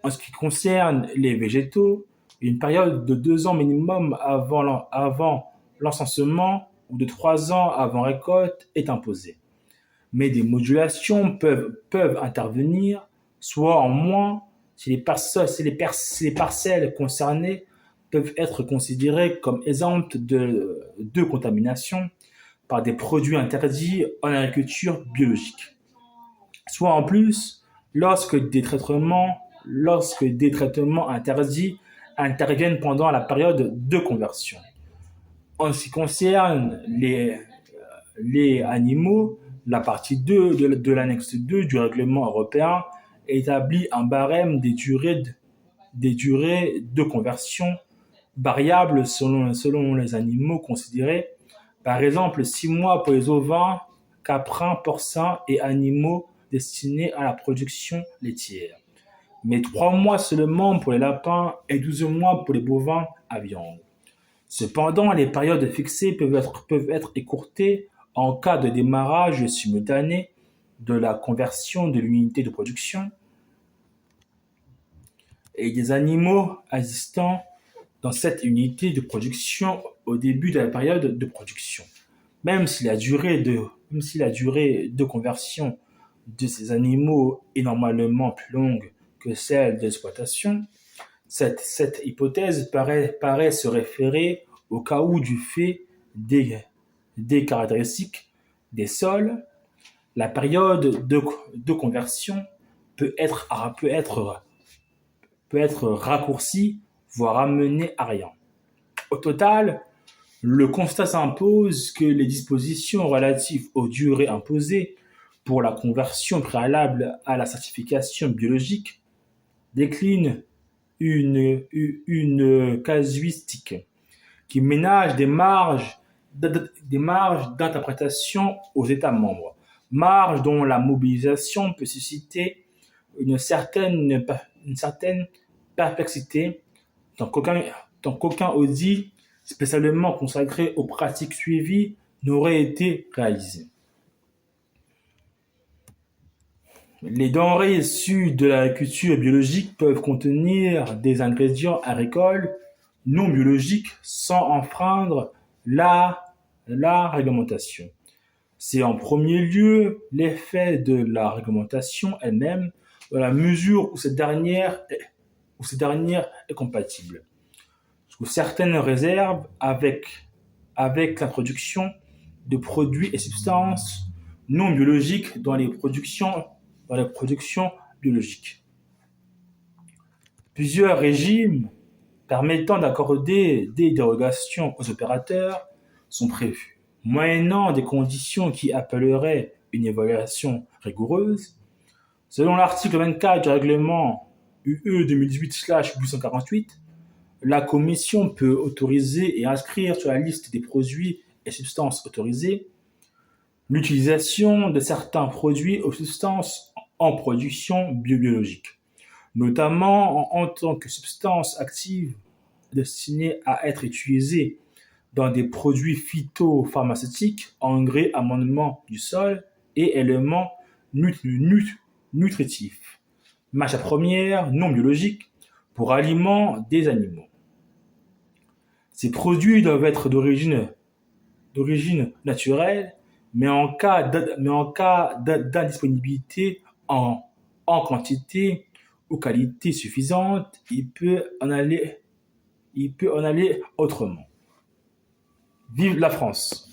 En ce qui concerne les végétaux, une période de 2 ans minimum avant l'encensement ou de 3 ans avant récolte est imposée. Mais des modulations peuvent intervenir, soit en moins si les parcelles concernées peuvent être considérées comme exemptes de contamination par des produits interdits en agriculture biologique. Soit en plus, lorsque des traitements interdits interviennent pendant la période de conversion. En ce qui concerne les animaux, la partie 2 de l'annexe 2 du règlement européen établit un barème des durées de conversion variables selon les animaux considérés. Par exemple, 6 mois pour les ovins, caprins, porcins et animaux destinés à la production laitière, mais 3 mois seulement pour les lapins et 12 mois pour les bovins à viande. Cependant, les périodes fixées peuvent être écourtées en cas de démarrage simultané de la conversion de l'unité de production et des animaux existants dans cette unité de production au début de la période de production. Même si la durée de conversion de ces animaux est normalement plus longue que celle d'exploitation, cette hypothèse paraît se référer au cas où du fait des caractéristiques des sols, la période de conversion peut être raccourcie, voire amenée à rien. Au total, le constat s'impose que les dispositions relatives aux durées imposées pour la conversion préalable à la certification biologique déclinent une casuistique qui ménage des marges d'interprétation aux États membres, marges dont la mobilisation peut susciter une certaine perplexité tant qu'aucun audit spécialement consacré aux pratiques suivies n'aurait été réalisé. Les denrées issues de l'agriculture biologique peuvent contenir des ingrédients agricoles non biologiques sans enfreindre la, la réglementation. C'est en premier lieu l'effet de la réglementation elle-même, dans la mesure où cette dernière est compatible. Sous certaines réserves avec l'introduction de produits et substances non biologiques dans les productions biologiques. Plusieurs régimes permettant d'accorder des dérogations aux opérateurs sont prévus, moyennant des conditions qui appelleraient une évaluation rigoureuse. Selon l'article 24 du règlement UE 2018/848, la Commission peut autoriser et inscrire sur la liste des produits et substances autorisées l'utilisation de certains produits ou substances en production biologique, notamment en tant que substances actives destinées à être utilisées dans des produits phytopharmaceutiques, engrais, amendements du sol et éléments nutritifs, matières premières non biologiques pour aliments des animaux. Ces produits doivent être d'origine naturelle, mais en cas d'indisponibilité en quantité ou qualité suffisante, il peut en aller autrement. Vive la France!